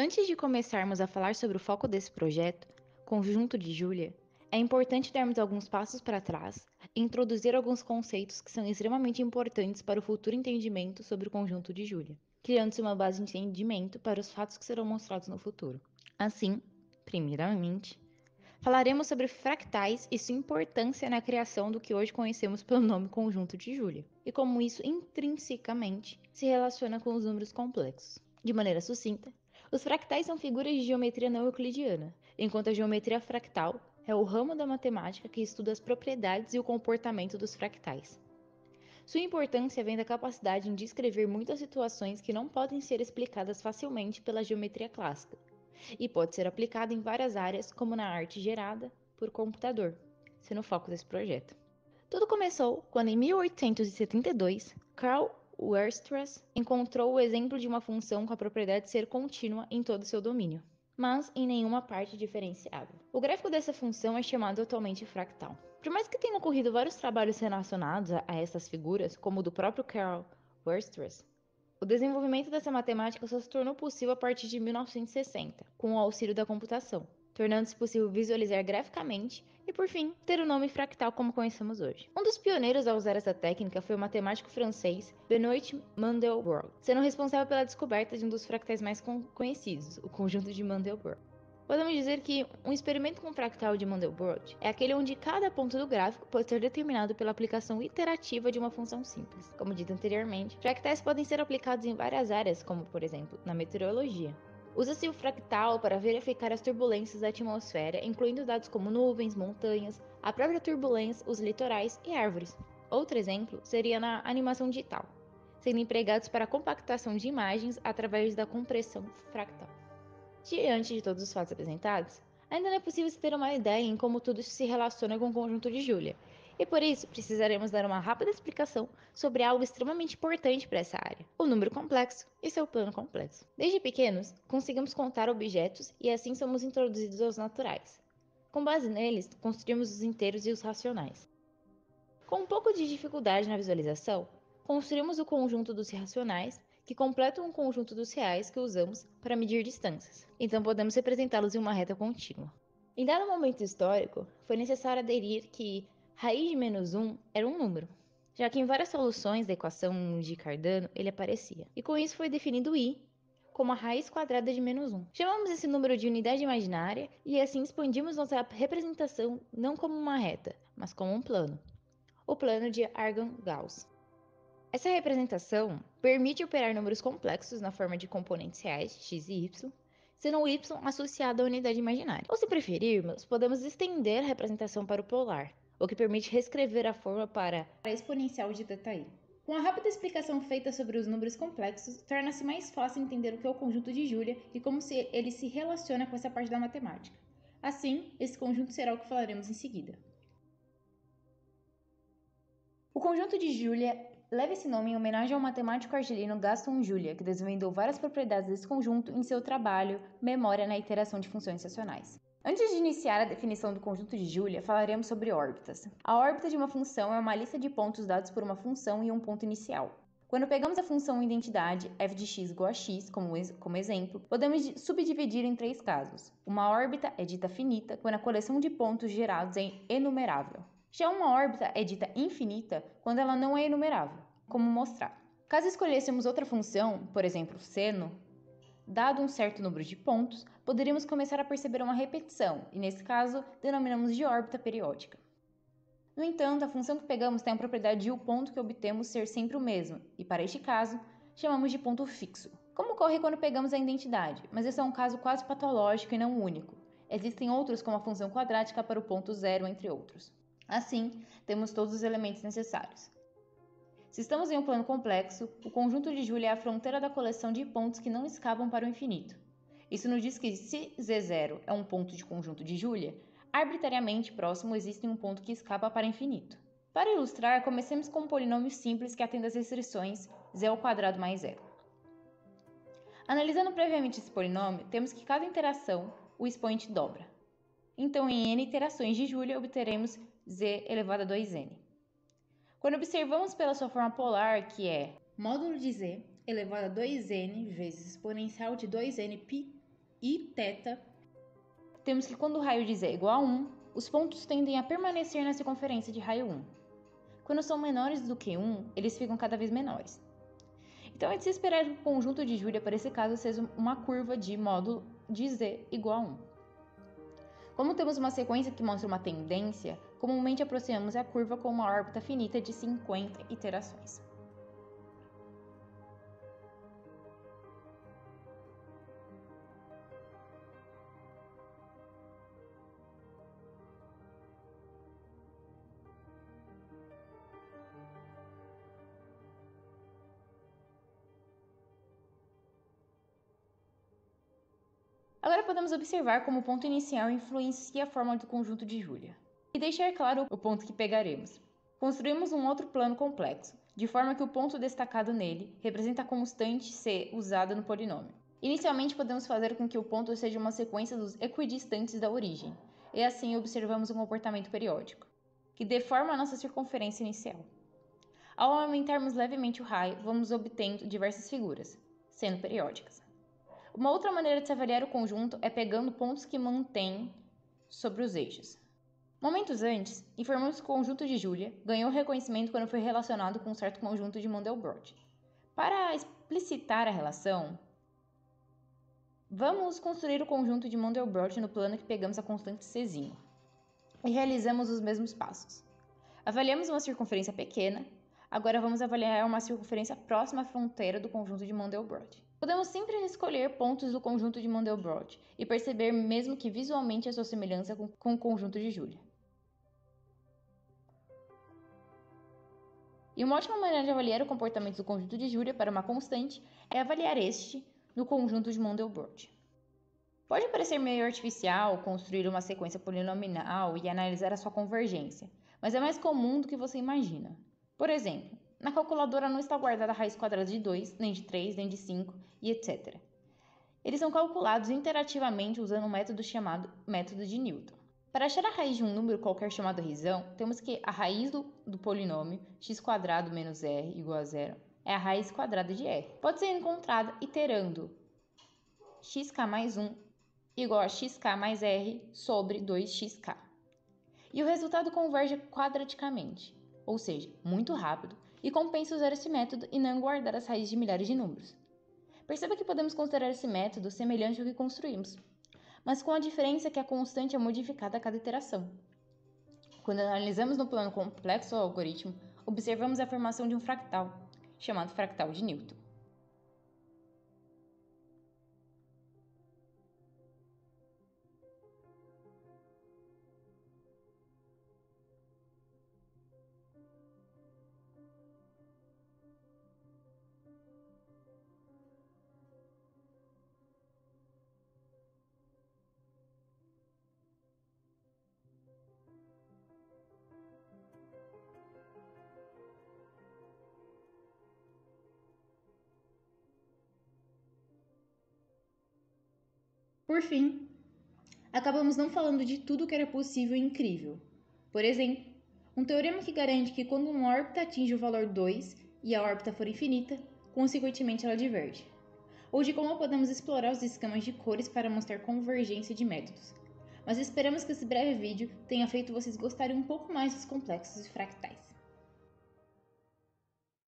Antes de começarmos a falar sobre o foco desse projeto, Conjunto de Julia, é importante darmos alguns passos para trás e introduzir alguns conceitos que são extremamente importantes para o futuro entendimento sobre o Conjunto de Julia, criando-se uma base de entendimento para os fatos que serão mostrados no futuro. Assim, primeiramente, falaremos sobre fractais e sua importância na criação do que hoje conhecemos pelo nome Conjunto de Julia, e como isso intrinsecamente se relaciona com os números complexos. De maneira sucinta, os fractais são figuras de geometria não euclidiana, enquanto a geometria fractal é o ramo da matemática que estuda as propriedades e o comportamento dos fractais. Sua importância vem da capacidade em descrever muitas situações que não podem ser explicadas facilmente pela geometria clássica, e pode ser aplicada em várias áreas, como na arte gerada por computador, sendo o foco desse projeto. Tudo começou quando, em 1872, Karl Weierstrass encontrou o exemplo de uma função com a propriedade de ser contínua em todo o seu domínio, mas em nenhuma parte diferenciável. O gráfico dessa função é chamado atualmente fractal. Por mais que tenham ocorrido vários trabalhos relacionados a essas figuras, como o do próprio Karl Weierstrass, o desenvolvimento dessa matemática só se tornou possível a partir de 1960, com o auxílio da computação, tornando-se possível visualizar graficamente e, por fim, ter o nome fractal como conhecemos hoje. Um dos pioneiros a usar essa técnica foi o matemático francês Benoit Mandelbrot, sendo responsável pela descoberta de um dos fractais mais conhecidos, o conjunto de Mandelbrot. Podemos dizer que um experimento com fractal de Mandelbrot é aquele onde cada ponto do gráfico pode ser determinado pela aplicação iterativa de uma função simples. Como dito anteriormente, fractais podem ser aplicados em várias áreas, como por exemplo, na meteorologia. Usa-se o fractal para verificar as turbulências da atmosfera, incluindo dados como nuvens, montanhas, a própria turbulência, os litorais e árvores. Outro exemplo seria na animação digital, sendo empregados para a compactação de imagens através da compressão fractal. Diante de todos os fatos apresentados, ainda não é possível se ter uma ideia em como tudo se relaciona com o conjunto de Julia, e por isso precisaremos dar uma rápida explicação sobre algo extremamente importante para essa área, o número complexo e seu plano complexo. Desde pequenos, conseguimos contar objetos e assim somos introduzidos aos naturais. Com base neles, construímos os inteiros e os racionais. Com um pouco de dificuldade na visualização, construímos o conjunto dos racionais, que completam o conjunto dos reais que usamos para medir distâncias. Então podemos representá-los em uma reta contínua. Em dado momento histórico, foi necessário aderir que raiz de menos 1 era um número, já que em várias soluções da equação de Cardano ele aparecia. E com isso foi definido i como a raiz quadrada de menos 1. Chamamos esse número de unidade imaginária e assim expandimos nossa representação não como uma reta, mas como um plano, o plano de Argand-Gauss. Essa representação permite operar números complexos na forma de componentes reais, x e y, sendo o y associado à unidade imaginária. Ou se preferirmos, podemos estender a representação para o polar, o que permite reescrever a forma para a exponencial de θi. Com a rápida explicação feita sobre os números complexos, torna-se mais fácil entender o que é o conjunto de Julia e como ele se relaciona com essa parte da matemática. Assim, esse conjunto será o que falaremos em seguida. O conjunto de Julia leva esse nome em homenagem ao matemático argelino Gaston Julia, que desvendou várias propriedades desse conjunto em seu trabalho Memória na Iteração de Funções Racionais. Antes de iniciar a definição do conjunto de Julia, falaremos sobre órbitas. A órbita de uma função é uma lista de pontos dados por uma função e um ponto inicial. Quando pegamos a função identidade f de x igual a x como exemplo, podemos subdividir em três casos. Uma órbita é dita finita quando a coleção de pontos gerados é enumerável. Já uma órbita é dita infinita quando ela não é enumerável. Como mostrar? Caso escolhêssemos outra função, por exemplo, seno, dado um certo número de pontos, poderíamos começar a perceber uma repetição, e nesse caso, denominamos de órbita periódica. No entanto, a função que pegamos tem a propriedade de o ponto que obtemos ser sempre o mesmo, e para este caso, chamamos de ponto fixo. Como ocorre quando pegamos a identidade, mas esse é um caso quase patológico e não único. Existem outros como a função quadrática para o ponto zero, entre outros. Assim, temos todos os elementos necessários. Se estamos em um plano complexo, o conjunto de Julia é a fronteira da coleção de pontos que não escapam para o infinito. Isso nos diz que se Z0 é um ponto de conjunto de Julia, arbitrariamente próximo existe um ponto que escapa para o infinito. Para ilustrar, comecemos com um polinômio simples que atende às restrições z² mais 0. Analisando previamente esse polinômio, temos que cada interação o expoente dobra. Então, em n iterações de Julia, obteremos z elevado a 2n. Quando observamos pela sua forma polar, que é módulo de z elevado a 2n vezes exponencial de 2n π e θ, temos que quando o raio de Z é igual a 1, os pontos tendem a permanecer na circunferência de raio 1. Quando são menores do que 1, eles ficam cada vez menores. Então é de se esperar que o conjunto de Julia para esse caso seja uma curva de módulo de Z igual a 1. Como temos uma sequência que mostra uma tendência, comumente aproximamos a curva com uma órbita finita de 50 iterações. Agora podemos observar como o ponto inicial influencia a forma do conjunto de Julia. E deixar claro o ponto que pegaremos. Construímos um outro plano complexo, de forma que o ponto destacado nele representa a constante C usada no polinômio. Inicialmente podemos fazer com que o ponto seja uma sequência dos equidistantes da origem, e assim observamos um comportamento periódico, que deforma a nossa circunferência inicial. Ao aumentarmos levemente o raio, vamos obtendo diversas figuras, sendo periódicas. Uma outra maneira de se avaliar o conjunto é pegando pontos que mantêm sobre os eixos. Momentos antes, informamos que o conjunto de Julia ganhou reconhecimento quando foi relacionado com um certo conjunto de Mandelbrot. Para explicitar a relação, vamos construir o conjunto de Mandelbrot no plano que pegamos a constante C e realizamos os mesmos passos. Avaliamos uma circunferência pequena, agora vamos avaliar uma circunferência próxima à fronteira do conjunto de Mandelbrot. Podemos sempre escolher pontos do conjunto de Mandelbrot e perceber mesmo que visualmente a sua semelhança com o conjunto de Julia. E uma ótima maneira de avaliar o comportamento do conjunto de Julia para uma constante é avaliar este no conjunto de Mandelbrot. Pode parecer meio artificial construir uma sequência polinomial e analisar a sua convergência, mas é mais comum do que você imagina. Por exemplo, na calculadora não está guardada a raiz quadrada de 2, nem de 3, nem de 5 e etc. Eles são calculados interativamente usando um método chamado método de Newton. Para achar a raiz de um número qualquer chamado risão, temos que a raiz do polinômio x² menos r igual a zero é a raiz quadrada de r. Pode ser encontrada iterando xk mais 1 igual a xk mais r sobre 2xk. E o resultado converge quadraticamente, ou seja, muito rápido, e compensa usar esse método e não guardar as raízes de milhares de números. Perceba que podemos considerar esse método semelhante ao que construímos, mas com a diferença que a constante é modificada a cada iteração. Quando analisamos no plano complexo o algoritmo, observamos a formação de um fractal, chamado fractal de Newton. Por fim, acabamos não falando de tudo que era possível e incrível. Por exemplo, um teorema que garante que quando uma órbita atinge o valor 2 e a órbita for infinita, consequentemente ela diverge. Ou de como podemos explorar os esquemas de cores para mostrar convergência de métodos. Mas esperamos que esse breve vídeo tenha feito vocês gostarem um pouco mais dos complexos e fractais.